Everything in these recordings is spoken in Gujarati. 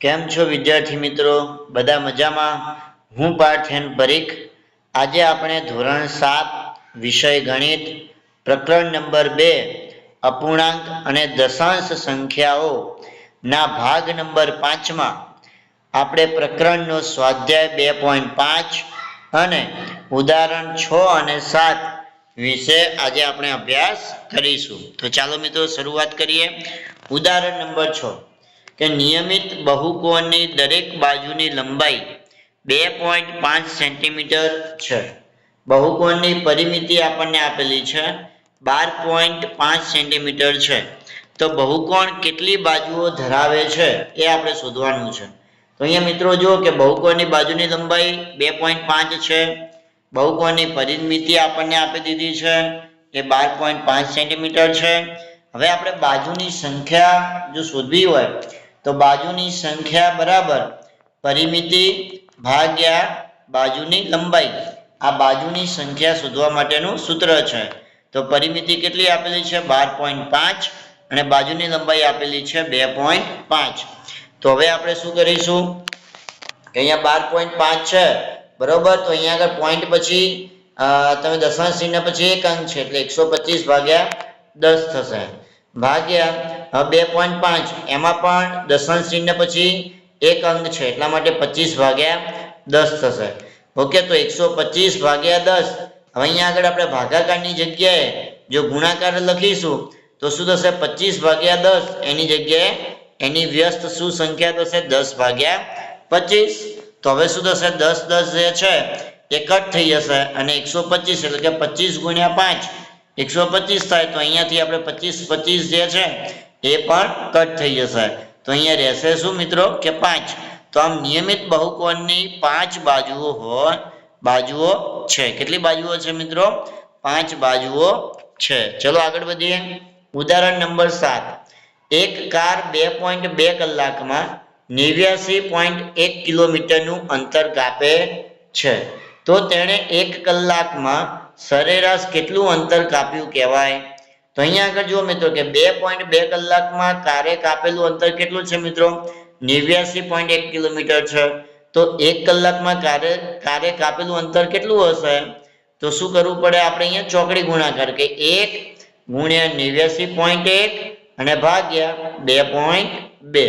કેમ છો વિદ્યાર્થી મિત્રો? બધા મજામાં? હું પાર્થ એન પરીખ. આજે આપણે ધોરણ 7 વિષય ગણિત પ્રકરણ નંબર 2 અપૂર્ણાંક અને દશાંશ સંખ્યાઓ ના ભાગ નંબર 5 માં આપણે પ્રકરણનો સ્વાધ્યાય 2.5 અને ઉદાહરણ 6 અને 7 વિશે આજે આપણે અભ્યાસ કરીશું. તો ચાલો મિત્રો શરૂઆત કરીએ. ઉદાહરણ નંબર 6 કે નિયમિત બહુકોણની દરેક બાજુની લંબાઈ 2.5 સેન્ટીમીટર છે. બહુકોણની પરિમિતિ આપણને આપેલી છે 12.5 સેન્ટીમીટર છે. તો બહુકોણ કેટલી બાજુઓ ધરાવે છે એ આપણે શોધવાનું છે. તો અહીંયા મિત્રો જુઓ કે બહુકોણની બાજુની લંબાઈ 2.5 છે. બહુકોણની પરિમિતિ આપણને આપી દીધી છે એ 12.5 સેન્ટીમીટર છે. હવે આપણે બાજુની સંખ્યા જો શોધવી હોય તો બાજુની સંખ્યા બરાબર પરિમિતિ ભાગ્યા બાજુની લંબાઈ. આ બાજુની સંખ્યા શોધવા માટેનું સૂત્ર છે. તો પરિમિતિ કેટલી આપેલી છે 12.5 અને બાજુની લંબાઈ આપેલી છે 2.5. તો હવે આપણે શું કરીશું કે અહીંયા 12.5 છે બરોબર. તો અહીંયા આગળ પોઈન્ટ પછી તમે દશાંશ ચિહ્ન પછી એક અંક છે એટલે 125 ભાગ્યા 10 થશે ભાગ્યા 2.5 એમાં પણ દશાંશ ચિહ્ન પછી એક અંક છે એટલા માટે 25 ભાગ્યા 10 થશે. ઓકે, તો 125 ભાગ્યા 10. હવે અહીંયા આગળ આપણે ભાગાકારની જગ્યાએ જો ગુણાકાર લખીશું તો શું થશે 25 ભાગ્યા 10 એની જગ્યાએ એની વ્યસ્ત શું સંખ્યા થશે 10 ભાગ્યા 25. તો હવે શું થશે 10 10 જે છે એ કટ થઈ જશે અને 125 એટલે કે 25 ગુણ્યા 5 125 થાય. તો અહીંયાથી આપણે 25 25 જે છે એ પણ કટ થઈ જશે. તો અહીંયા રહેશે શું મિત્રો કે 5. તો આમ નિયમિત બહુકોણની 5 બાજુઓ છે. કેટલી બાજુઓ છે મિત્રો? 5 બાજુઓ છે. ચલો આગળ વધીએ. ઉદાહરણ નંબર 7 એક કાર 2.2 કલાકમાં 89.1 કિલોમીટરનું અંતર કાપે છે. તો તેણે 1 કલાકમાં સરેરાશ કેટલું અંતર કાપ્યું કહેવાય? તો અહીંયા આગળ જુઓ મિત્રો કે 2.2 કલાકમાં કારે કાપેલું અંતર કેટલું છે મિત્રો? 89.1 કિલોમીટર છે. તો 1 કલાકમાં કારે કાપેલું અંતર કેટલું હશે? તો શું કરવું પડે આપણે અહીંયા ચોકડી ગુણાકાર કે 1 ગુણ્યા 89.1 અને ભાગ્યા 2.2.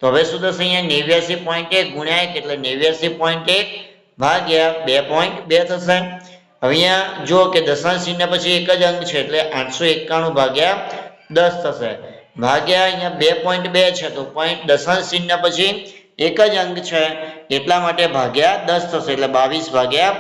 તો હવે શું થશે અહીંયા 89.1 ગુણ્યા 1 એટલે 89.1 ભાગ્યા 2.2 થશે. હવે અહીંયા જો કે દશાંશ ચિહ્ન પછી એક જ અંક છે એટલે 891 ભાગ્યા 10 થશે ભાગ્યા અહીંયા 2.2 છે તો દશાંશ ચિહ્ન પછી એક જ અંક છે એટલા માટે ભાગ્યા 10 થશે એટલે 22 ભાગ્યા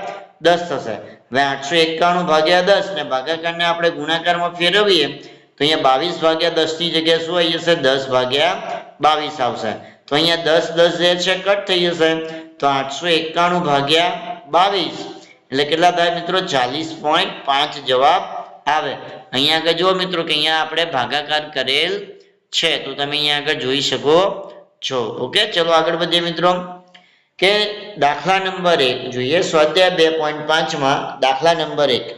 10 થશે. હવે 891 ભાગ્યા 10 ને ભાગાકારને આપણે ગુણાકારમાં ફેરવીએ તો અહીંયા 22 ભાગ્યા 10 ની જગ્યાએ શું આવી જશે 10 ભાગ્યા 22 આવશે. તો અહીંયા 10 10 જે છે કટ થઈ જશે તો 891 ભાગ્યા 22 એટલે કેટલા થાય મિત્રો 40.5 જવાબ આવે. અહીંયા આગળ જુઓ મિત્રો કે અહીંયા આપણે ભાગાકાર કરેલ છે તો તમે અહીંયા આગળ જોઈ શકો છો. ઓકે, ચલો આગળ વધીએ મિત્રો કે દાખલા નંબર 1 જોઈએ. સ્વાધ્યાય 2.5 માં દાખલા નંબર 1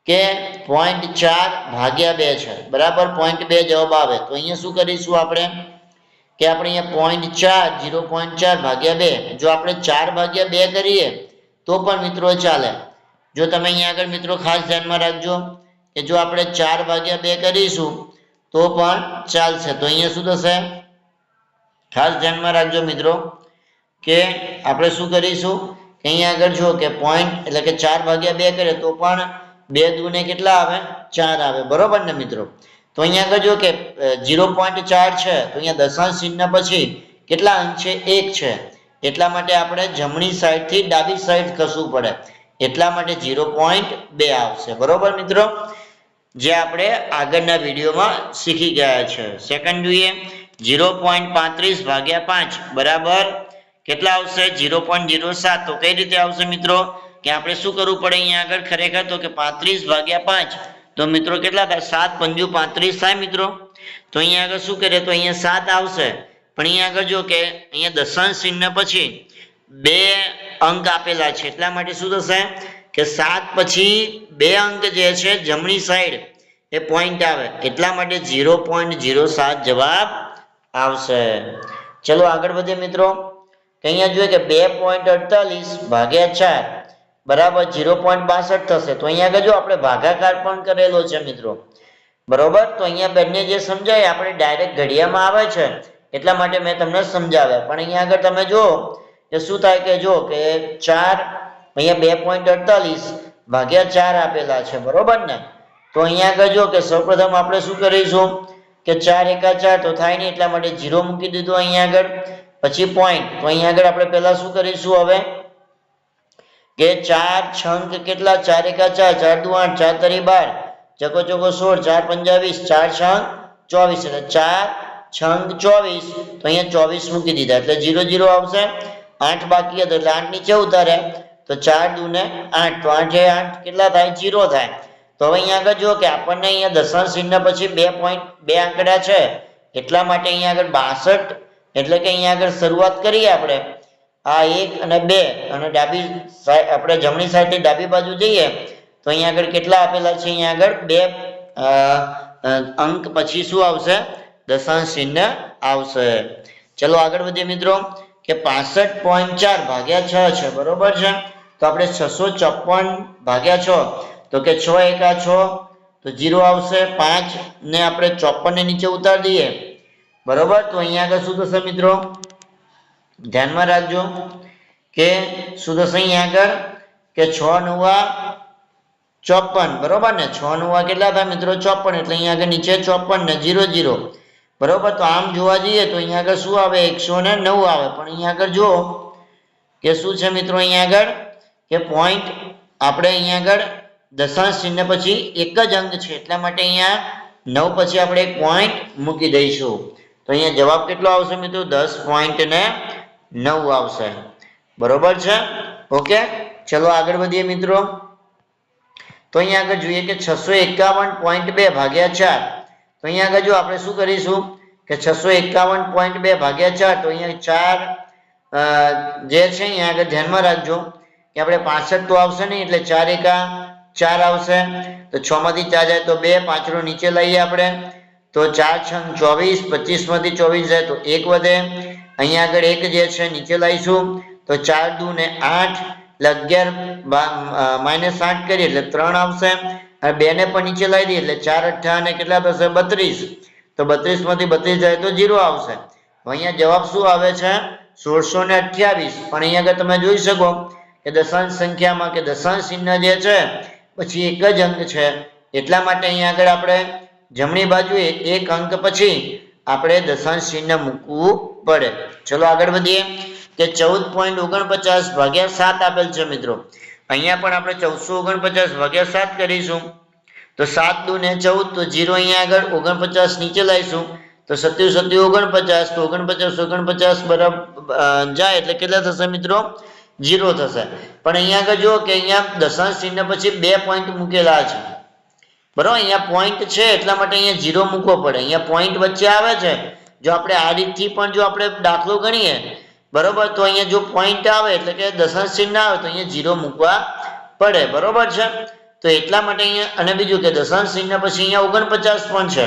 કે 0.4 ભાગ્યા 2 છે બરાબર. 0.2 જવાબ આવે તો અહીંયા શું કરીશું આપણે કે આપણે અહીંયા 0.4 ભાગ્યા 2 જો આપણે 4 ભાગ્યા 2 કરીએ તો પણ મિત્રો ચાલે. જો તમે અહીંયા આગળ મિત્રો ખાસ ધ્યાનમાં રાખજો કે જો આપણે 4 ભાગ્યા 2 કરીશું તો પણ ચાલશે. તો અહીંયા શું થશે ખાસ ધ્યાનમાં રાખજો મિત્રો કે આપણે શું કરીશું કે અહીંયા આગળ જો કે પોઈન્ટ એટલે કે 4 ભાગ્યા 2 કરીએ તો પણ 2 દુને કેટલા આવે 4 આવે બરોબર ને મિત્રો. તો અહીંયા આગળ જો કે 0.4 છે તો અહીંયા દશાંશ ચિહ્ન પછી કેટલા અંક છે 1 છે એટલા માટે આપણે જમણી સાઈડથી ડાબી સાઈડ ખસવું પડે એટલા માટે 0.2 આવશે બરોબર મિત્રો, જે આપણે આગળના વિડીયોમાં શીખી ગયા છે. સેકન્ડ જોઈએ 0.35 ભાગ્યા 5 બરાબર કેટલા આવશે 0.07. તો કઈ રીતે આવશે મિત્રો કે આપણે શું કરવું પડે અહીંયા આગળ ખરેખર તો કે 35 ભાગ્યા 5 તો મિત્રો કેટલા થાય 7 પંજુ 35 થાય મિત્રો. તો અહીંયા આગળ શું કરીએ તો અહીંયા 7 આવશે પણ અહીંયા આગળ જો કે અહીંયા દશાંશ ચિહ્ન પછી 2 અંક આપેલા છે એટલા માટે શું થશે કે 7 પછી 2 અંક જે છે જમણી સાઈડ એ પોઈન્ટ આવે એટલા માટે 0.07 જવાબ આવશે. ચલો આગળ વધીએ મિત્રો કે અહીંયા જોઈએ કે 2.48 ભાગ્યા 4 બરાબર 0.62 થશે. તો અહીંયા આગળ જો આપણે ભાગાકાર પણ કરેલો છે મિત્રો, બરોબર. તો અહીંયા બંને જે સમજાય આપણે ડાયરેક્ટ ઘડિયામાં આવે છે એટલા માટે મેં તમને સમજાવ્યા. પણ અહીંયા આગળ તમે જો કે શું થાય કે જો કે 4 અહીંયા 2.48 ભાગ્યા 4 આપેલા છે, બરોબર ને. તો અહીંયા આગળ જો કે સૌપ્રથમ આપણે શું કરીશું કે 4 એકા 4 તો થાય નહીં એટલા માટે 0 મૂકી દીધું અહીંયા આગળ. પછી પોઈન્ટ, તો અહીંયા આગળ આપણે પહેલા શું કરીશું હવે કે 4 છંગ કેટલા 4 એકા 4 4 દુ 8 4 તરી 12 ચકો ચકો 16 4 પંજા 20 4 છંગ 24 એટલે 4 છંગ 24. તો અહીંયા 24 મૂકી દીધા એટલે 0 0 આવશે. 8 બાકી હતો એટલે 8 નીચે ઉતારે તો 4 દુ ને 8 તો 8 એ 8 કેટલા થાય 0 થાય. તો હવે અહીંયા આગળ જો કે આપણને અહીંયા દશાંશ ચિહ્ન પછી 2.2 આંકડા છે એટલા માટે અહીંયા આગળ 62 એટલે કે અહીંયા આગળ શરૂઆત કરીએ આપણે આ 1 અને 2 અને ડાબી આપણે જમણી સાઈડથી ડાબી બાજુ જઈએ તો અહીંયા આગળ કેટલા આપેલા છે અહીંયા આગળ 2 અંક પછી શું આવશે દશાંશ ચિહ્ન આવશે. ચલો આગળ વધીએ મિત્રો કે 65.4 ભાગ્યા 6 છે, બરોબર છે. તો આપણે 654 ભાગ્યા 6 તો કે 6 એકા 6 તો 0 આવશે. 5 ને આપણે 54 ને નીચે ઉતારી દઈએ, બરોબર. તો અહીંયા આગળ શું થશે મિત્રો ધ્યાનમાં રાખજો કે શું થશે અહીંયા આગળ કે 6 9 54, બરોબર ને. 6 9 કેટલા થાય મિત્રો 54 એટલે અહીંયા આગળ નીચે 54 ને 0 0, બરોબર. તો આમ જોવા જઈએ તો અહીંયા આગળ શું આવે 109 આવે. પણ અહીંયા આગળ જો કે શું છે મિત્રો અહીંયા આગળ કે પોઈન્ટ આપણે અહીંયા આગળ દશાંશ ચિહ્ન પછી એક જ અંક છે એટલા માટે અહીંયા 9 પછી આપણે એક પોઈન્ટ મૂકી દઈશું. તો અહીંયા જવાબ કેટલો આવશે મિત્રો 10.9 આવશે, બરોબર છે. ઓકે, ચલો આગળ વધીએ મિત્રો. તો અહીંયા આગળ જોઈએ કે 651.2 ભાગ્યા 4 તો અહીંયા આગળ જો આપણે શું કરીશું કે 651.2 ભાગ્યા 4 તો અહીંયા 4 જે છે અહીંયા આગળ ધ્યાનમાં રાખજો કે આપણે 65 તો આવશે નહીં એટલે 4 એકા 4 આવશે. તો 6 માંથી 4 જાય તો 2, 5 નો નીચે લઈએ આપણે તો 4 છંગ 24, 25 માંથી 24 જાય તો 1 વધે. અહીંયા આગળ 1 જે છે નીચે લાવીશું તો 4 દુ ને 8 એટલે 11 -8 કરીએ એટલે 3 આવશે. અને 2 ને પણ નીચે લાવી દઈએ એટલે 4 8 અને કેટલા થશે 32. તો 32 માંથી 32 જાય તો 0 આવશે. અહીંયા જવાબ શું આવે છે 1628. પણ અહીંયા આગળ તમે જોઈ શકો કે દશાંશ સંખ્યામાં કે દશાંશ ચિહ્ન જે છે પછી એક જ અંક છે એટલા માટે અહીંયા આગળ આપણે જમણી બાજુએ એક અંક પછી આપણે દશાંશ ચિહ્ન મૂકવું પડે. ચલો આગળ વધીએ કે 14.49 ભાગ્યા 7 આપેલ છે મિત્રો. અહીંયા પણ આપણે 1449 ભાગ્યા 7 કરીશું તો 7 દુ ને 14 તો 0 અહીંયા આગળ 49 નીચે લાવીશું તો 27 49 તો 49 બરાબર જાય એટલે કેટલા થશે મિત્રો 0 થશે. પણ અહીંયા આગળ જો કે અહીંયા દશાંશ ચિહ્ન પછી 2 પોઈન્ટ મૂકેલા છે, બરાબર. અહીંયા પોઈન્ટ છે એટલા માટે અહીંયા 0 મૂકવો પડે. અહીંયા પોઈન્ટ વચ્ચે આવે છે જો આપણે આ રીતથી પણ જો આપણે દાખલો ગણીએ, બરોબર, તો અહીંયા જો પોઈન્ટ આવે એટલે કે દશાંશ ચિહ્ન આવે તો અહીંયા 0 મૂકવા પડે, બરોબર છે. તો એટલા માટે અહીંયા અને બીજું કે દશાંશ ચિહ્ન પછી અહીંયા 49 પણ છે,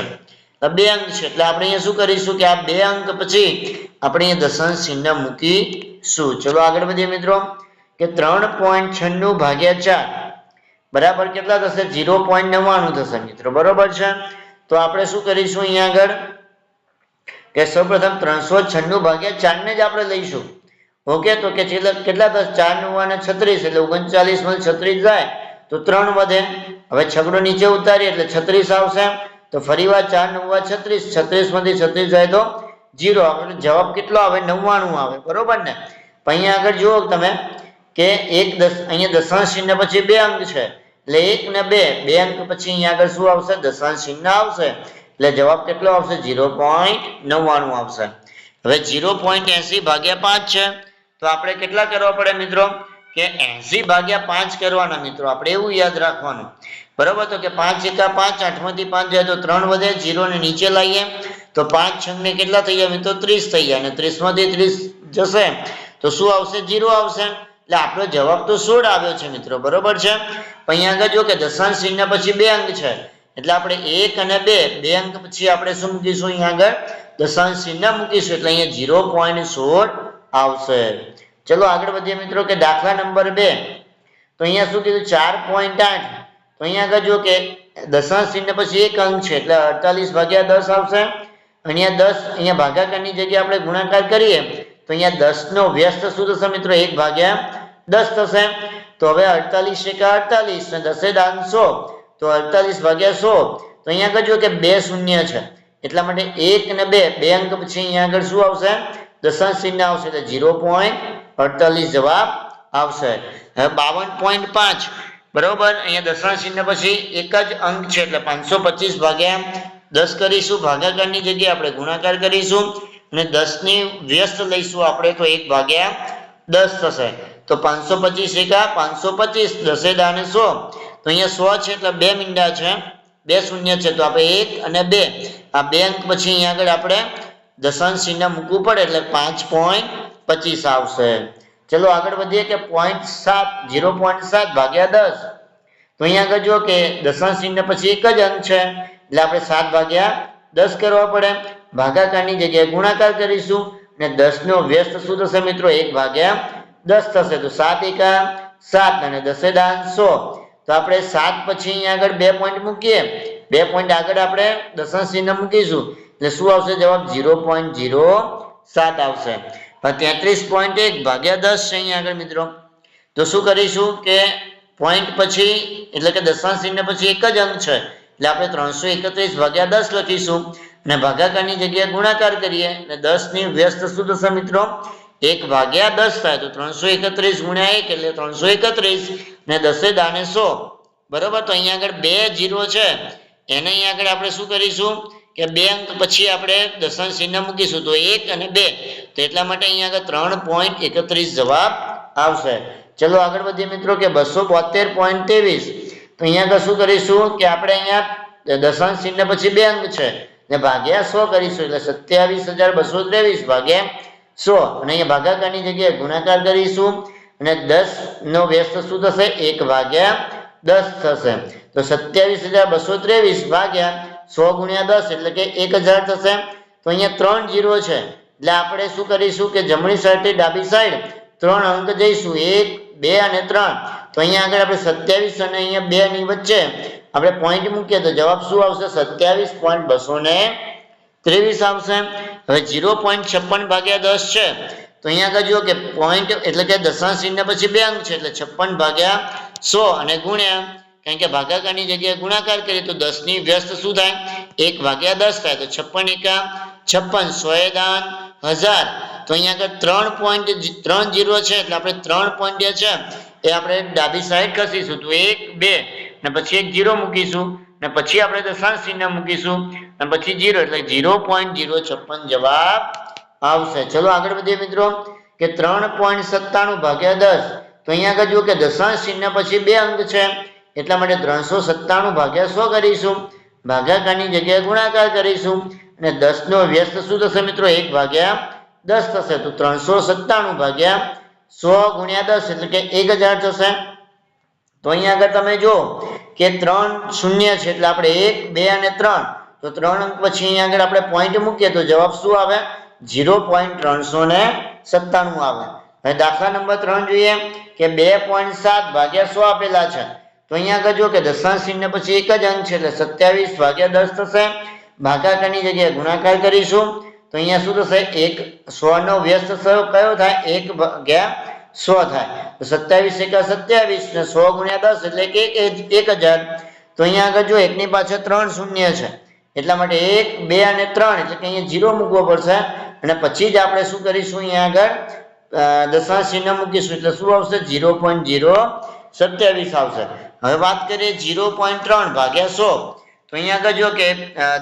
2 અંક છે એટલે આપણે અહીંયા શું કરીશું કે આ 2 અંક પછી આપણે અહીંયા દશાંશ ચિહ્ન મૂકીશું. ચલો આગળ વધીએ મિત્રો કે 3.96 ભાગ્યા 4 બરાબર કેટલા થશે 0.99 થશે મિત્રો, બરોબર છે. તો આપણે શું કરીશું અહીંયા આગળ કે સૌપ્રથમ 396 ભાગ્યા 4 ને જ આપણે લઈશું. ઓકે, તો કે કેટલા થશે 4 9 36 એટલે 39 માં 36 જાય તો 3 વધે. હવે છગડો નીચે ઉતારીએ એટલે 36 આવશે. તો ફરીવાર 4 9 36, 36 માંથી 36 જાય તો 0 આવે. જવાબ કેટલો આવે 99 આવે, બરોબર ને. અહીંયા આગળ જુઓ તમે કે અહીંયા દશાંશ ચિહ્ન પછી 2 અંક છે એટલે 1 ને 2 અંક પછી અહીંયા આગળ શું આવશે દશાંશ ચિહ્ન આવશે એટલે જવાબ કેટલો આવશે 0.99 આવશે. હવે 0.80 ભાગ્યા 5 છે તો આપણે કેટલા કરવા પડે મિત્રો કે 80 ભાગ્યા 5 કરવાના મિત્રો. આપણે એવું યાદ રાખવાનું, બરોબર. તો કે 5 એકા 5, 8 માંથી 5 જાય તો 3 વધે. 0 ને નીચે લાવીએ તો 5 છંગ ને કેટલા થઈ જાય મિત્રો 30 થઈ જાય અને 30 માંથી 30 જશે તો શું આવશે 0 આવશે. એટલે આપણો જવાબ તો 16 આવ્યો છે મિત્રો, બરોબર છે. અહીંયા આગળ જો કે દશાંશ ચિહ્ન પછી 2 અંક છે એટલે આપણે 1 અને 2 અંક પછી આપણે શું મૂકીશું અહીંયા આગળ દશાંશ ચિહ્ન મૂકીશું એટલે અહીંયા 0.16 આવશે. ચલો આગળ વધીએ મિત્રો કે દાખલા નંબર 2. તો અહીંયા શું કીધું 4.8. તો અહીંયા આગળ જો કે દશાંશ ચિહ્ન પછી એક અંક છે એટલે 48/10 આવશે. અહીંયા 10 અહીંયા ભાગાકારની જગ્યાએ આપણે ગુણાકાર કરીએ તો અહીંયા 10 નો વ્યસ્ત શું થશે મિત્રો 1/10 થશે. તો હવે 48 એકા 48 ને 10 દાન 100 તો 48/100. તો અહીંયા આગળ જો કે 2 શૂન્ય છે એટલા માટે 1 અને 2 બે અંક પછી અહીંયા આગળ શું આવશે દશાંશ ચિહ્ન આવશે એટલે 0.48 જવાબ આવશે. હવે 52.5 બરોબર અહીંયા દશાંશ ચિહ્ન પછી એક જ અંક છે એટલે 525/10 કરીશું. ભાગાકારની જગ્યાએ આપણે ગુણાકાર કરીશું અને 10 ની વ્યસ્ત લઈશું આપણે તો 1/10 થશે. તો 525 એકા 525 10 દાને 100 તો અહીંયા 100 છે એટલે 2 મીંડા છે 2 શૂન્ય છે તો આપણે 1 અને 2 આ બે અંક પછી અહીંયા આગળ આપણે દશાંશ ચિહ્ન મૂકવું પડે એટલે 5.25 આવશે. ચલો આગળ વધીએ કે 0.7/10. તો અહીંયા આગળ જો કે દશાંશ ચિહ્ન પછી એક જ અંક છે એટલે આપણે 7/10 કરવા પડે. ભાગાકારની જગ્યાએ ગુણાકાર કરીશું અને 10 નો વ્યસ્ત શું થશે મિત્રો 1/10 થશે. તો 7 એકા 7 અને 10 દાન 100 તો આપણે 7 પછી અહીંયા આગળ 2 પોઈન્ટ મૂકીએ 2 પોઈન્ટ આગળ આપણે દશાંશ ચિહ્ન મૂકીશું એટલે શું આવશે જવાબ 0.07 આવશે. 33.1/10 છે અહીંયા આગળ મિત્રો. તો શું કરીશું કે પોઈન્ટ પછી એટલે કે દશાંશ ચિહ્ન પછી એક જ અંક છે એટલે આપણે 331/10 લખીશું અને ભાગાકારની જગ્યાએ ગુણાકાર કરીએ અને 10 ની વ્યસ્ત શું થશે મિત્રો 1/10 થાય. તો 331 ગુણ્યા 1 એટલે 331 ને 10 દાને 100 બરોબર. તો અહીંયા આગળ 2 0 છે એને અહીંયા આગળ આપણે શું કરીશું કે બે અંક પછી આપણે દશાંશ ચિહ્ન મૂકીશું તો 1 અને 2 તો એટલા માટે અહીંયા આગળ 3.31 જવાબ આવશે. ચલો આગળ વધીએ મિત્રો કે 272.23. તો અહીંયા આગળ શું કરીશું કે આપણે અહીંયા દશાંશ ચિહ્ન પછી બે અંક છે ને ભાગ્યા 100 કરીશું એટલે 27223 ભાગ્યા 100 અને અહીંયા ભાગાકારની જગ્યાએ ગુણાકાર કરીશું અને 10 નો વ્યસ્ત શું થશે 1/10 થશે. તો 27223 ભાગ્યા 100 ગુણ્યા 10 એટલે કે 1000 થશે. તો અહીંયા 3 0 છે એટલે આપણે શું કરીશું કે જમણી સાઈડથી ડાબી સાઈડ 3 અંક જઈશું 1 2 અને 3. તો અહીંયા આગળ આપણે 27 અને અહીંયા 2 ની વચ્ચે આપણે પોઈન્ટ મૂકીએ તો જવાબ શું આવશે 27.223 આવશે. હવે 0.56/10 છે તો અહીંયા આગળ જુઓ કે પોઈન્ટ એટલે કે દશાંશ ચિહ્ન પછી બે અંક છે એટલે 56/100 અને ગુણ્યા કારણ કે ભાગાકારની જગ્યાએ ગુણાકાર કરીએ તો 10 ની વ્યસ્ત શું થાય 1/10 થાય. તો 56 એકા 56 100 દાન 1000. તો અહીંયા આગળ 3.30 છે એટલે આપણે 3 પોઈન્ટ જે છે એ આપણે ડાબી સાઈડ ખસીશું તો 1 2 ને પછી એક 0 મૂકીશું ને પછી આપણે દશાંશ ચિહ્ન મૂકીશું અને પછી 0 એટલે 0.056 જવાબ આવશે. ચલો આગળ વધીએ મિત્રો કે 3.97/10. તો અહીંયા આગળ જુઓ કે દશાંશ ચિહ્ન પછી બે અંક છે એટલા માટે 397/100 કરીશું. ભાગાકારની જગ્યાએ ગુણાકાર કરીશું અને 10 નો વ્યસ્ત શું થશે મિત્રો 1/10 થશે. તો 397/100 ગુણ્યા 10 એટલે કે 1000 થશે. તો અહીંયા આગળ તમે જો કે 3 શૂન્ય છે એટલે આપણે 1 2 અને 3 તો 3 અંક પછી અહીંયા આગળ આપણે પોઈન્ટ મૂકીએ તો જવાબ શું આવે 0.397 આવે. હવે દાખલા નંબર 3 જોઈએ કે 2.7/100 આપેલા છે. તો અહીંયા આગળ જો કે દશાંશ ચિહ્ન પછી એક જ અંક છે એટલે 27/10 થશે. ભાગાકારની જગ્યાએ ગુણાકાર કરીશું તો અહીંયા શું થશે 100 નો વ્યસ્ત કયો થાય 1/100 થાય. તો 27 એકા 27 ને 100 ગુણ્યા 10 એટલે કે 1000. તો અહીંયા આગળ જો એકની પાછળ 3 શૂન્ય છે એટલા માટે 1 2 અને 3 એટલે કે અહીંયા 0 મૂકવો પડશે અને પછી જ આપણે શું કરીશું અહીંયા આગળ દશાંશ ચિહ્ન મૂકીશું એટલે શું આવશે 0.027 આવશે. હવે વાત કરીએ 0.3/100. તો અહીંયા આગળ જો કે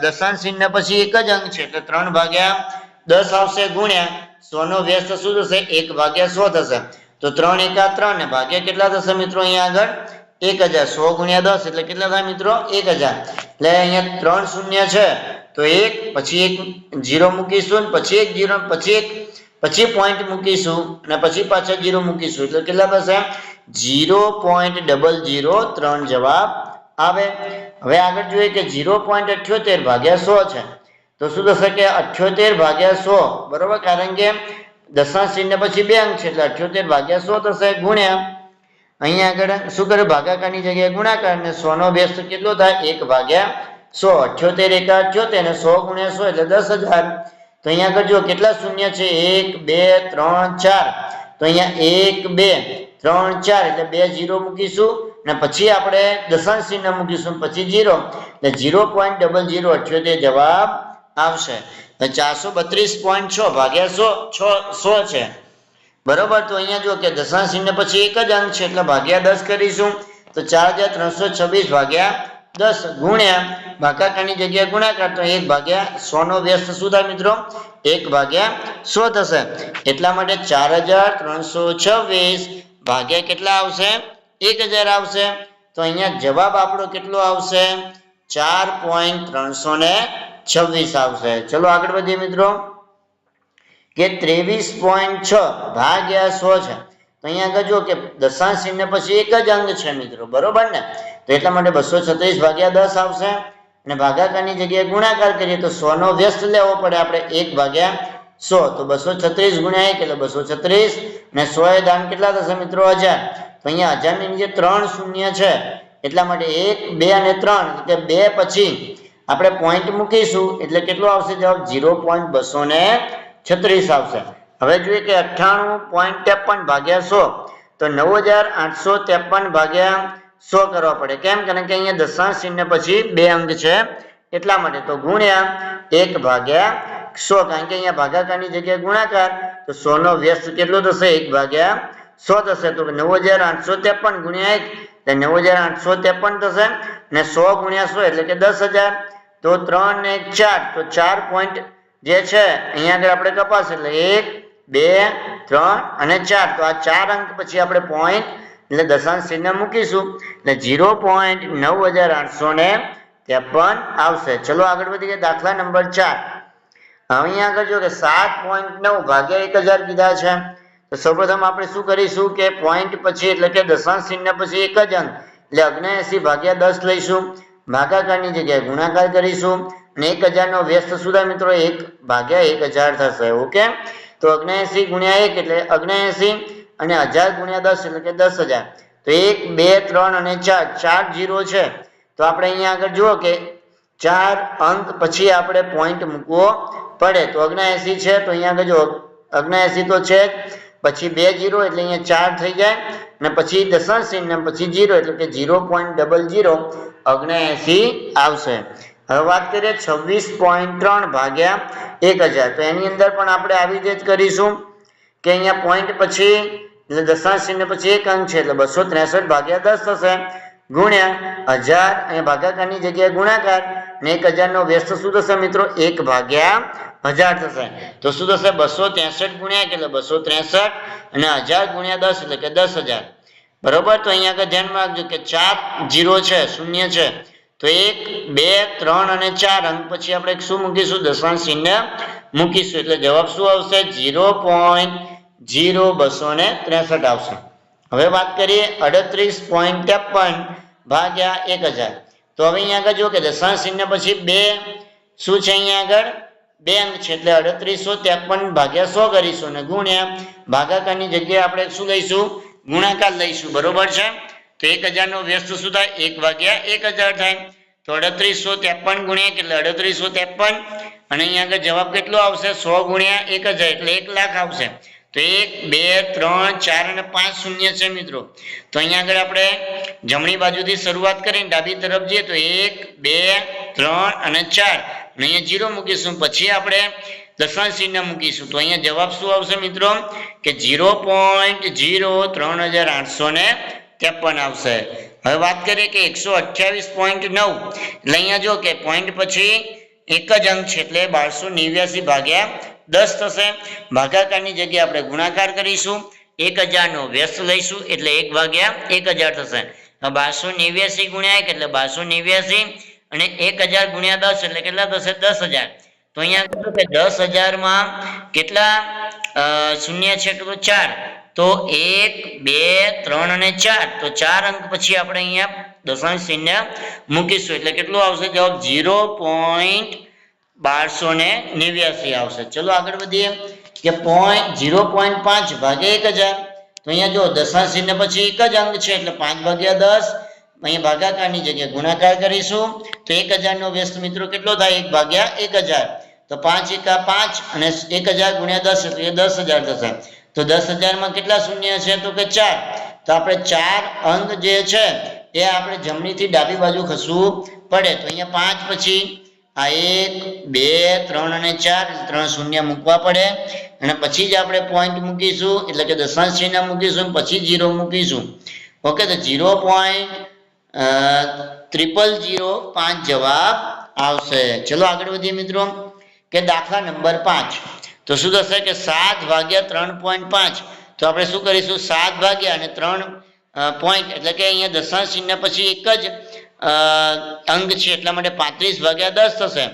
દશાંશ ચિહ્ન પછી એક જ અંક છે એટલે 3/10 આવશે ગુણ્યા 100 નો વ્યસ્ત શું થશે 1/100 થશે. તો 3 એકા 3 ને ભાગ્યા કેટલા થશે મિત્રો અહીંયા આગળ 1000. 100 ગુણ્યા 10 એટલે કેટલા થાય મિત્રો 1000. એટલે અહીંયા 3 શૂન્ય છે તો 1 પછી એક 0 મૂકીશું પછી એક 0 પછી પોઈન્ટ મૂકીશું અને પછી પાછા 0 મૂકીશું એટલે કેટલા થશે 0.003 જવાબ આવે. હવે આગળ જોઈએ કે 0.78/100 છે. તો તો શું થશે કે 78 ભાગ્યા 100, બરોબર, કારણ કે દશાંશ ચિહ્ન પછી 2 અંક છે એટલે 78 ભાગ્યા 100 થશે, ગુણ્યા અહીંયા આગળ શું કરે, ભાગાકારની જગ્યાએ ગુણાકાર, ને 100 નો વ્યસ્ત કેટલો થાય, 1 ભાગ્યા 100, 78 એકા 78 અને 100 ગુણ્યા 100 એટલે 10,000. તો અહીંયા આગળ જો કેટલા શૂન્ય છે, 1 2 3 4, તો અહીંયા 1 2 3 4 એટલે 2 0 મૂકીશું અને પછી આપણે દશાંશ ચિહ્ન મૂકીશું, પછી 0 એટલે 0.0078 જવાબ આવશે. 432.6 ભાગ્યા 100 છે, બરોબર. તો અહીંયા જો કે દશાંશ ચિહ્ન પછી એક જ અંક છે એટલે ભાગ્યા 10 કરીશું, તો 4326 ભાગ્યા 10 ગુણ્યા ભાગાકારની જગ્યાએ ગુણાકાર, તો 1 ભાગ્યા 100 નો વ્યસ્ત શું થાય મિત્રો, 1 ભાગ્યા 100 થશે. એટલા માટે 4326 ભાગ્યા કેટલા આવશે, 1000 આવશે. તો અહીંયા જવાબ આપણો કેટલો આવશે, 4.326 આવશે. ચલો આગળ વધીએ મિત્રો, કે 23.6 ભાગ્યા 100 છે. તો અહીંયા આગળ જો કે દશાંશ ચિહ્ન પછી એક જ અંક છે મિત્રો, બરોબર ને, તો એટલા માટે 236 ભાગ્યા 10 આવશે અને ભાગાકારની જગ્યાએ ગુણાકાર કરીએ તો 100 નો વ્યસ્ત લેવો પડે આપણે, 1 ભાગ્યા 100, તો 236 ગુણ્યા 1 એટલે 236 અને 100 એ દાન કેટલા થશે મિત્રો, 1000. તો અહીંયા 1000 ની નીચે 3 શૂન્ય છે એટલા માટે 1 2 અને 3 એટલે 2 પછી આપણે પોઈન્ટ મૂકીશું એટલે કેટલો આવશે જવાબ, 0.236 આવશે. હવે જોઈએ કે 98.53 ભાગ્યા 100, તો 9853 ભાગ્યા 100 કરવા પડે, કેમ, કારણ કે અહીંયા દશાંશ ચિહ્ન પછી 2 અંક છે એટલા માટે, તો ગુણ્યા 1 ભાગ્યા 100, કારણ કે અહીંયા ભાગાકારની જગ્યાએ ગુણાકાર, તો 100 નો વ્યસ્ત કેટલો થશે, 1 ભાગ્યા 100 થશે. તો 9853 ગુણ્યા 1 એટલે 9853 થશે અને 100 ગુણ્યા 100 એટલે કે 10,000. તો 3 ને 1 4, તો 4 પોઈન્ટ જે છે અહીંયા આગળ આપણે કપાસ એટલે 1 2 3 અને 4, તો આ 4 અંક પછી આપણે પોઈન્ટ એટલે દશાંશ ચિહ્ન મૂકીશું એટલે 0.9853 આવશે. ચલો આગળ વધીએ, દાખલા નંબર 4. અહીંયા આગળ જો કે 7.9 ભાગ્યા 1000 કીધા છે. તો સૌપ્રથમ આપણે શું કરીશું કે પોઈન્ટ પછી એટલે કે દશાંશ ચિહ્ન પછી એક જ અંક એટલે 79 ભાગ્યા 10 લઈશું, ભાગાકારની જગ્યાએ ગુણાકાર કરીશું અને 1000 નો વ્યસ્ત શું થાય મિત્રો, 1 ભાગ્યા 1000 થશે. ઓકે, તો 79 ગુણ્યા 1 એટલે 79 અને 1000 ગુણ્યા 10 એટલે કે 10,000. તો 1 2 3 અને 4 0 છે, તો આપણે અહીંયા આગળ જુઓ કે 4 અંક પછી આપણે પોઈન્ટ મૂકવો પડે. તો 79 છે, તો અહીંયા આગળ જો 79 તો છે, પછી 2 0 એટલે અહીંયા 4 થઈ જાય અને પછી દશાંશ ચિહ્ન પછી 0 એટલે કે 0.0079 આવશે. હવે વાત કરીએ 26.3 ભાગ્યા 1000, તો એની અંદર પણ આપણે આવી રીતે જ કરીશું કે અહીંયા પોઈન્ટ પછી એટલે દશાંશ ચિહ્ન પછી એક અંક છે એટલે 263 ભાગ્યા 10 થશે, ગુણ્યા 1000 અહીંયા ભાગાકારની જગ્યાએ ગુણાકાર અને 1000 નો વ્યસ્ત શું થશે મિત્રો, 1 ભાગ્યા 1000 થશે. તો શું થશે, 263 ગુણ્યા એટલે 263 અને 1000 ગુણ્યા 10 એટલે કે 10,000, બરોબર. તો અહીંયા આગળ ધ્યાનમાં રાખજો કે 4 0 છે, શૂન્ય છે, તો 1 2 3 અને 4 અંક પછી આપણે શું મૂકીશું, દશાંશ ચિહ્ન મૂકીશું એટલે જવાબ શું આવશે, 0.0263 આવશે. હવે વાત કરીએ 38.53 ભાગ્યા 1000. તો હવે અહીંયા આગળ જો કે દશાંશ ચિહ્ન પછી 2 શું છે, અહીંયા આગળ 2 અંક છે એટલે 3853 ભાગ્યા 100 કરીશું અને ગુણ્યા ભાગાકારની જગ્યાએ આપણે શું લઈશું, ગુણાકાર લઈશું, બરોબર છે. તો 1000 નો વ્યસ્ત શું થાય, 1 ભાગ્યા 1000 થાય. તો 3853 ગુણ્યા એટલે 3853 અને અહીંયા આગળ જવાબ કેટલો આવશે, 100 ગુણ્યા 1000 એટલે 1 લાખ આવશે. તો 1 2 3 4 અને 5 શૂન્ય છે મિત્રો. તો અહીંયા આગળ આપણે જમણી બાજુથી શરૂઆત કરીને ડાબી તરફ જઈએ તો 1 2 3 અને 4 અને અહીંયા 0 મૂકીશું, પછી આપણે દશાંશ ચિહ્ન મૂકીશું. તો અહીંયા જવાબ શું આવશે મિત્રો કે 0.03853 આવશે. હવે વાત કરીએ કે 128.9 એટલે અહીંયા જો કે પોઈન્ટ પછી એક જ અંક છે એટલે 1289 ભાગ્યા 10 થશે, ભાગાકારની જગ્યાએ આપણે ગુણાકાર કરીશું, 1000 નો વ્યસ્ત લઈશું એટલે 1 ભાગ્યા 1000 થશે. 1289 ગુણ્યા 1 એટલે 1289 અને 1000 ગુણ્યા 10 એટલે કેટલા થશે, 10,000. તો અહીંયા કીધું કે 10,000 માં કેટલા શૂન્ય છે તો 4, તો 1 2 3 અને 4, તો 4 અંક પછી આપણે અહીંયા દશાંશ ચિહ્ન મૂકીશું એટલે કેટલું આવશે જવાબ, 1289 આવશે. ચલો આગળ વધીએ કે 0.5 ભાગ્યા 1000. તો અહીંયા જો દશાંશ ચિહ્ન પછી એક જ અંક છે એટલે 5 ભાગ્યા 10. અહીંયા ભાગાકારની જગ્યાએ ગુણાકાર કરીશું તો 1000 નો વ્યસ્ત મિત્રો કેટલો થાય? 1 ભાગ્યા 1000. તો 5 એકા 5 અને 1000 ગુણ્યા 10 એટલે 10000 થશે. તો 10000 માં કેટલા શૂન્ય છે? તો કે 4. તો આપણે 4 અંક જે છે એ આપણે જમણીથી ડાબી બાજુ ખસવું પડે. તો અહીંયા 5 પછી આ 1 2 3 અને 4 3 શૂન્ય મૂકવા પડે અને પછી જ આપણે પોઈન્ટ મૂકીશું એટલે કે દશાંશ ચિહ્ન મૂકીશું પછી 0 મૂકીશું. ઓકે, તો 0.0005 જવાબ આવશે. ચલો આગળ વધીએ મિત્રો કે દાખલા નંબર 5. તો શું થશે કે 7 ભાગ્યા 3.5. તો આપણે શું કરીશું? 7 ભાગ્યા અને 3 પોઈન્ટ એટલે કે અહીંયા દશાંશ ચિહ્ન પછી એક જ અંક છે એટલા માટે 35 ભાગ્યા 10 થશે.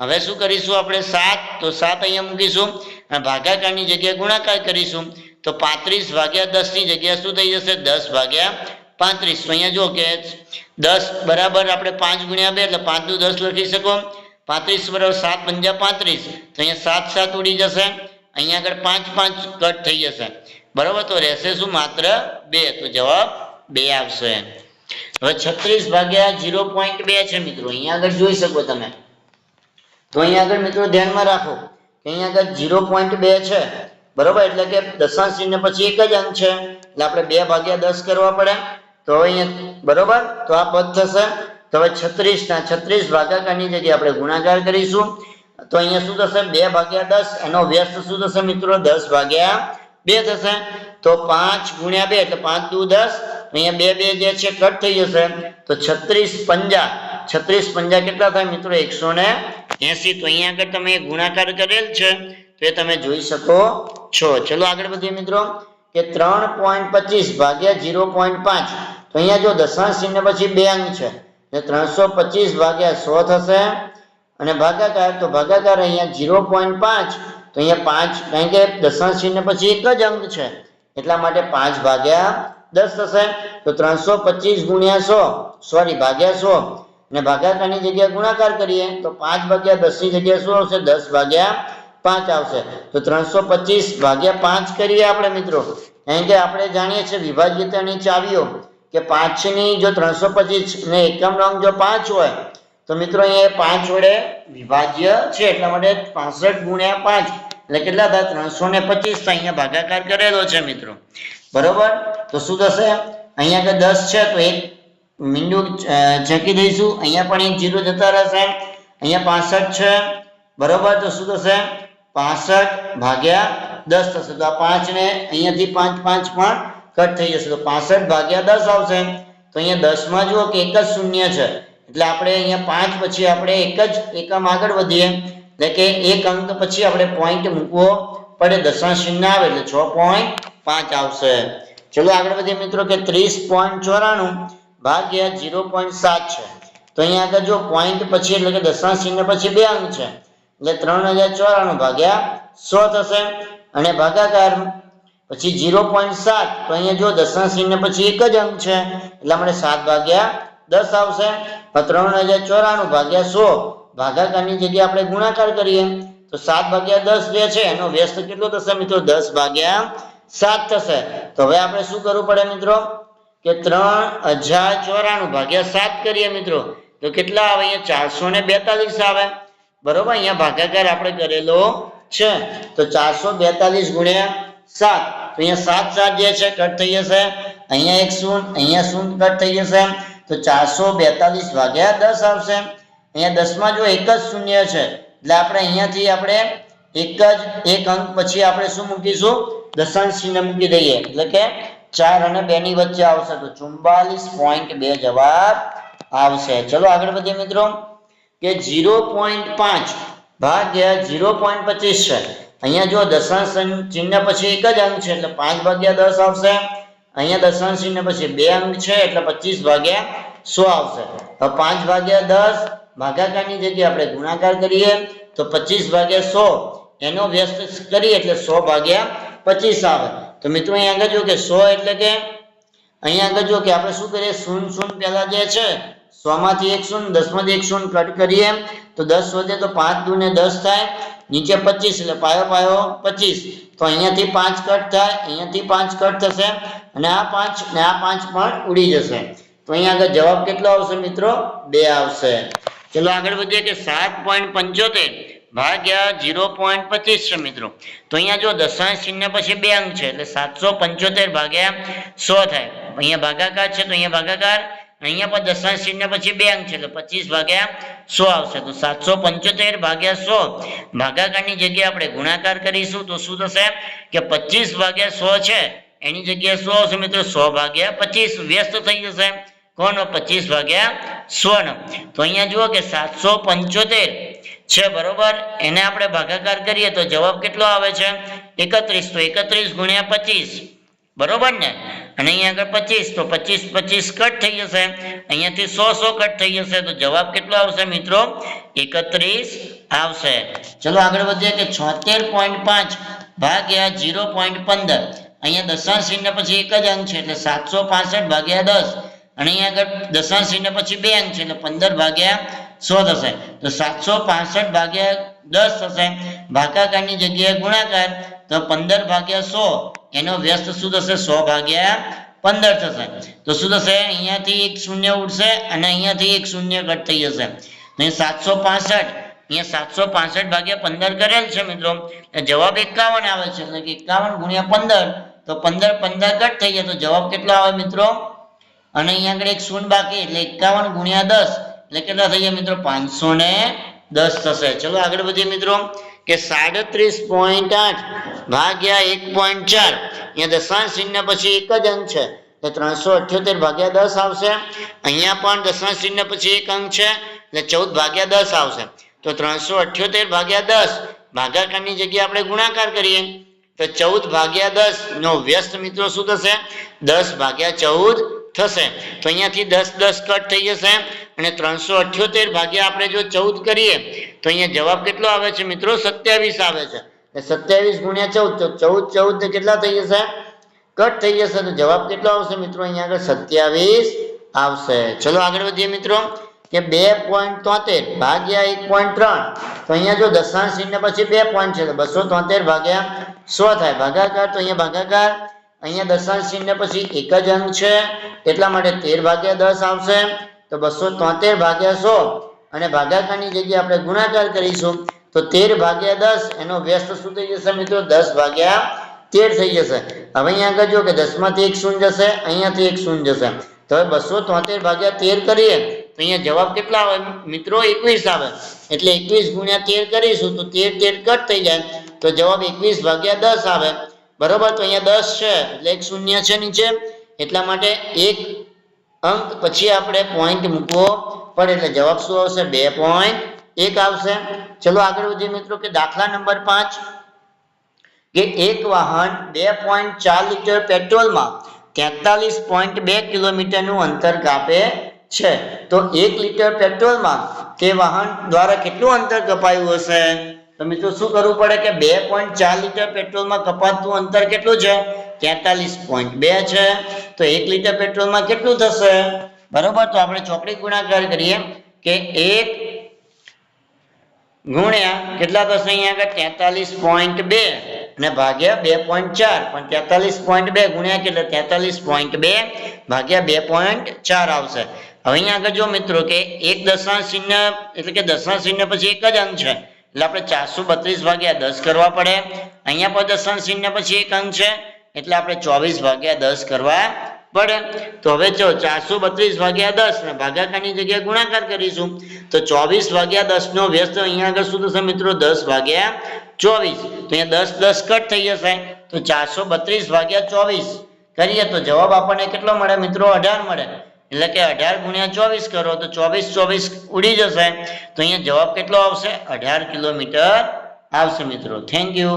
હવે શું કરીશું આપણે? 7 તો 7 અહીંયા મૂકીશું અને ભાગાકારની જગ્યાએ ગુણાકાર કરીશું તો 35 ભાગ્યા 10 ની જગ્યાએ શું થઈ જશે? 10 ભાગ્યા 35. તો અહીંયા જો કે 10 બરાબર આપણે 5 ગુણ્યા 2 એટલે 5 દુ 10 લખી શકો. 35 બરાબર 7 પંજા 35. તો અહીંયા 7 7 ઉડી જશે. અહીંયા આગળ 5 5 કટ થઈ જશે. બરાબર, તો રહેશે શું? માત્ર 2. તો જવાબ 2 આવશે. હવે 36 ભાગ્યા 0.2 છે મિત્રો. અહીંયા આગળ જોઈ શકો તમે. તો અહીંયા આગળ મિત્રો ધ્યાનમાં રાખો કે અહીંયા આગળ 0.2 છે. બરોબર, એટલે કે દશાંશ ચિહ્ન પછી એક જ અંક છે એટલે આપણે 2 ભાગ્યા 10 કરવા પડે. તો હવે અહીંયા બરોબર, તો આ પદ થશે. તો હવે 36 ના 36 ભાગાકારની જગ્યાએ આપણે ગુણાકાર કરીશું તો અહીંયા શું થશે? 2 ભાગ્યા 10 એનો વ્યસ્ત શું થશે મિત્રો? 10 ભાગ્યા 2 થશે. તો 5 ગુણ્યા 2 એટલે 5 દુ 10. અહીંયા 2 2 જે છે કટ થઈ જશે. તો 36 પંજા કેટલા થાય મિત્રો? 180. તો અહીંયા આગળ તમે ગુણાકાર કરેલ છે તો એ તમે જોઈ શકો છો. ચલો આગળ વધીએ મિત્રો કે 3.25 ભાગ્યા 0.5. તો અહીંયા જો દશાંશ ચિહ્ન પછી 2 અંક છે એટલે 325 ભાગ્યા 100 થશે અને ભાગાકાર તો ભાગાકાર અહીંયા 0.5. તો અહીંયા 5 કારણ કે દશાંશ ચિહ્ન પછી એક જ અંક છે એટલા માટે 5 ભાગ્યા 10 થશે. તો 325 ગુણ્યા 100 ભાગ્યા 100 અને ભાગાકારની જગ્યાએ ગુણાકાર કરીએ તો 5 ભાગ્યા 10 ની જગ્યાએ શું આવશે? 10 ભાગ્યા 5 આવશે. તો 325 ભાગ્યા 5 કરીએ આપણે મિત્રો, કારણ કે આપણે જાણીએ છીએ વિભાજ્યતાની ચાવીઓ કે 5 ની જો 325 ને એકમ અંક જો 5 હોય તો મિત્રો અહીંયા 5 વડે વિભાજ્ય છે એટલા માટે 65 ગુણ્યા 5 એટલે કેટલા થાય? 325. તો અહીંયા ભાગાકાર કરેલો છે મિત્રો. બરોબર, તો શું થશે? અહીંયા કે 10 છે તો એક મીંડું ચેકી દઈશું. અહીંયા પણ એક 0 જતા રહેશે. અહીંયા 65 છે. બરોબર, તો શું થશે? 65 ભાગ્યા 10 થશે. તો આ 5 ને અહીંયાથી 5 5 પણ કટ થઈ જશે. તો 65 ભાગ્યા 10 આવશે. તો અહીંયા 10 માં જુઓ કે એક જ શૂન્ય છે એટલે આપણે અહીંયા 5 પછી આપણે એક જ એકમ આગળ વધીએ એટલે કે એક અંક પછી આપણે પોઈન્ટ મૂકવો પડે. દશાંશ ચિહ્ન આવે એટલે 6.5 આવશે. ચલો આગળ વધીએ મિત્રો કે 30.94 ભાગ્યા 0.7 છે. તો અહીંયા આગળ જો પોઈન્ટ પછી એટલે કે દશાંશ ચિહ્ન પછી 2 અંક છે એટલે 3094 ભાગ્યા 100 થશે અને ભાગાકાર પછી 0.7. તો અહીંયા જો દશાંશ ચિહ્ન પછી એક જ અંક છે એટલે આપણે 7 ભાગ્યા 10 આવશે. 3094 ભાગ્યા 100 ભાગાકારની જગ્યાએ આપણે ગુણાકાર કરીએ તો 7 ભાગ્યા 10 જે છે એનો વ્યસ્ત કેટલો થશે મિત્રો? 10 ભાગ્યા 7 થશે. તો હવે આપણે શું કરવું પડે મિત્રો કે 3094 ભાગ્યા 7 કરીએ મિત્રો તો કેટલા આવે? અહીંયા 442 આવે. બરોબર, અહીંયા ભાગાકાર આપણે કરેલો છે તો 442 ગુણ્યા 7. તો અહીંયા 7 7 જે છે કટ થઈ જશે. અહીંયા એક શૂન્ય, અહીંયા શૂન્ય કટ થઈ જશે. તો 442 ભાગ્યા 10 આવશે. અહીંયા 10 માં જો એક જ શૂન્ય છે એટલે આપણે અહીંયાથી આપણે એક અંક પછી આપણે શું મૂકીશું? દશાંશ ચિહ્ન મૂકી દઈએ એટલે કે 4 અને 2 ની વચ્ચે આવશે. તો 44.2 જવાબ આવશે. ચલો આગળ વધીએ મિત્રો કે 0.5 ભાગ્યા 0.25 છે. અહીંયા જો દશાંશ ચિહ્ન પછી એક જ અંક છે એટલે 5 ભાગ્યા 10 આવશે. અહીંયા દશાંશ ચિહ્ન પછી 2 અંક છે એટલે 25 ભાગ્યા 100 આવશે. તો 5 ભાગ્યા 10 ભાગાકારની જગ્યાએ આપણે ગુણાકાર કરીએ તો 25 ભાગ્યા 100 એનો વ્યસ્ત કરીએ એટલે 100 ભાગ્યા 25 આવે. તો મિત્રો અહીંયા આગળ જો કે 100 એટલે કે અહીંયા આગળ જો કે આપણે શું કરીએ? 0 0 પહેલા જે છે 100 100 માંથી 1 શૂન્ય, 10 માંથી 1 શૂન્ય કટ કરીએ તો 10 વધે તો 5 દુ ને 10 થાય, નીચે 25 એટલે પાયો 25, તો અહીંયાથી 5 કટ થાય, અહીંયાથી 5 કટ થશે અને આ 5 ને આ 5 પણ ઉડી જશે, તો અહીંયા આગળ જવાબ કેટલો આવશે મિત્રો? 2 આવશે. ચલો આગળ વધીએ કે 7.75 ભાગ્યા 0.25 છે મિત્રો. તો અહીંયા જો દશાંશ ચિહ્ન પછી 2 અંક છે એટલે 775 ભાગ્યા 100 થાય. અહીંયા ભાગાકાર છે તો અહીંયા ભાગાકાર, અહીંયા પણ દશાંશ ચિહ્ન પછી 2 અંક છે એટલે 25 ભાગ્યા 100 આવશે. તો 775 ભાગ્યા 100 ભાગાકારની જગ્યાએ આપણે ગુણાકાર કરીશું તો શું થશે કે 25 ભાગ્યા 100 છે એની જગ્યાએ શું આવશે મિત્રો? 100 ભાગ્યા 25 વ્યસ્ત થઈ જશે. કોનો? 25 ભાગ્યા 100 નો. તો અહીંયા જુઓ કે 775 છે બરોબર, એને આપણે ભાગાકાર કરીએ તો જવાબ કેટલો આવે છે? 31. તો 31 ગુણ્યા 25 બરોબર ને, અને અહીંયા આગળ 25 તો 25 કટ થઈ જશે, અહીંયાથી 100 કટ થઈ જશે, તો જવાબ કેટલો આવશે મિત્રો? 31 આવશે. ચલો આગળ વધીએ કે 76.5 ભાગ્યા 0.15. અહીંયા દશાંશ ચિહ્ન પછી એક જ અંક છે એટલે 765 ભાગ્યા 10, અને અહીંયા આગળ દશાંશ ચિહ્ન પછી 2 અંક છે એટલે 15 ભાગ્યા 100 થશે. તો 765 ભાગ્યા 10 થશે, ભાગાકારની જગ્યાએ ગુણાકાર તો 15 ભાગ્યા 100 એનો વ્યસ્ત શું થશે? 100 ભાગ્યા 15 થશે. તો શું થશે? અહીંયાથી એક શૂન્ય ઉડશે અને અહીંયાથી એક શૂન્ય કટ થઈ જશે. અહીં 765, અહીંયા 765 ભાગ્યા 15 કરેલ છે મિત્રો, જવાબ 51 આવે છે, એટલે કે 51 ગુણ્યા 15 તો 15 કટ થઈ જાય તો જવાબ કેટલો આવે મિત્રો? અને અહીંયા આગળ એક શૂન્ય બાકી એટલે 51 ગુણ્યા 10 એટલે કેટલા થઈ જાય મિત્રો? 510 થશે. ચલો આગળ વધીએ મિત્રો કે 37.8 ભાગ્યા 1.4. અહીંયા દશાંશ ચિહ્ન પછી એક જ અંક છે એટલે 378 ભાગ્યા 10 આવશે. અહીંયા પણ દશાંશ ચિહ્ન પછી એક અંક છે એટલે 14 ભાગ્યા 10 આવશે. તો 378 ભાગ્યા 10 ભાગાકારની જગ્યાએ આપણે ગુણાકાર કરીએ તો 14 ભાગ્યા 10 નો વ્યસ્ત મિત્રો શું થશે? 10 ભાગ્યા 14 થશે. તો અહીંયાથી 10 કટ થઈ જશે અને 378 ભાગ્યા આપણે જો 14 કરીએ તો અહીંયા જવાબ કેટલો આવે છે મિત્રો? 27 આવે છે. 27 ગુણ્યા 14 તો 14 કેટલા થઈ જશે? કટ થઈ જશે, તો જવાબ કેટલો આવશે મિત્રો? અહીંયા આગળ 27 આવશે. ચલો આગળ વધીએ મિત્રો કે 2.73 ભાગ્યા 1.3. તો અહીંયા જો દશાંશ ચિહ્ન પછી 2 પોઈન્ટ છે તો 273 ભાગ્યા 100 થાય. ભાગાકાર તો અહીંયા ભાગાકાર, અહીંયા દશાંશ ચિહ્ન પછી એક જ અંક છે એટલા માટે 13 ભાગ્યા 10 આવશે. તો 273 ભાગ્યા 100 અને ભાગાકારની જગ્યાએ આપણે ગુણાકાર કરીશું તો 13 ભાગ્યા 10 એનો વ્યસ્ત શું થઈ જશે મિત્રો? 10 ભાગ્યા 13 થઈ જશે. હવે અહીંયા આગળ જો કે 10 માંથી 1 શૂન્ય જશે, અહીંયાથી 1 શૂન્ય જશે, તો હવે 273 ભાગ્યા 13 કરીએ તો અહીંયા જવાબ કેટલા આવે મિત્રો? 21 આવે. એટલે 21 ગુણ્યા 13 કરીશું તો 13 કટ થઈ જાય તો જવાબ 21 ભાગ્યા 10 આવે બરોબર. તો અહીંયા 10 છે એટલે એક શૂન્ય છે નીચે, એટલા માટે એક અંક પછી આપણે પોઈન્ટ મૂકવો પડે એટલે જવાબ શું આવશે? 2.1 આવશે. ચલો આગળ વધીએ મિત્રો કે દાખલા નંબર 5 કે એક વાહન 2.4 લીટર પેટ્રોલમાં 43.2 કિલોમીટરનું અંતર કાપે છે. તો 1 લીટર પેટ્રોલમાં તે વાહન દ્વારા કેટલું અંતર કપાયું હશે? તો મિત્રો શું કરવું પડે કે 2.4 લીટર પેટ્રોલમાં કપાતું અંતર કેટલું છે? 43.2 છે. તો 1 લીટર પેટ્રોલમાં કેટલું થશે બરોબર? તો આપણે ચોકડી ગુણાકાર કરીએ કે 1 ગુણ્યા કેટલા થશે? અહીંયા આગળ 43.2 અને ભાગ્યા 2.4, પણ 43.2 ગુણ્યા કેટલા? 43.2 ભાગ્યા 2.4 આવશે. હવે અહીંયા આગળ જો મિત્રો કે એક દશાંશ ચિહ્ન એટલે કે દશાંશ ચિહ્ન પછી એક જ અંક છે એટલે આપણે 432 ભાગ્યા 10 કરવા પડે. અહીંયા પણ દશાંશ ચિહ્ન પછી એક અંક છે એટલે આપણે 24 ભાગ્યા 10 કરવા પડે. તો હવે જો 432 ભાગ્યા 10 ને ભાગાકારની જગ્યાએ ગુણાકાર કરીશું તો 24 ભાગ્યા 10 નો વ્યસ્ત અહીંયા આગળ શું થશે મિત્રો? 10 ભાગ્યા 24. તો અહીંયા 10 કટ થઈ જશે તો 432 ભાગ્યા 24 કરીએ તો જવાબ આપણને કેટલો મળે મિત્રો? 18 મળે. એટલે કે 18 ગુણ્યા 24 કરો તો 24 ઉડી જશે. તો અહીંયા જવાબ કેટલો આવશે? 18 કિલોમીટર આવશે મિત્રો. Thank you.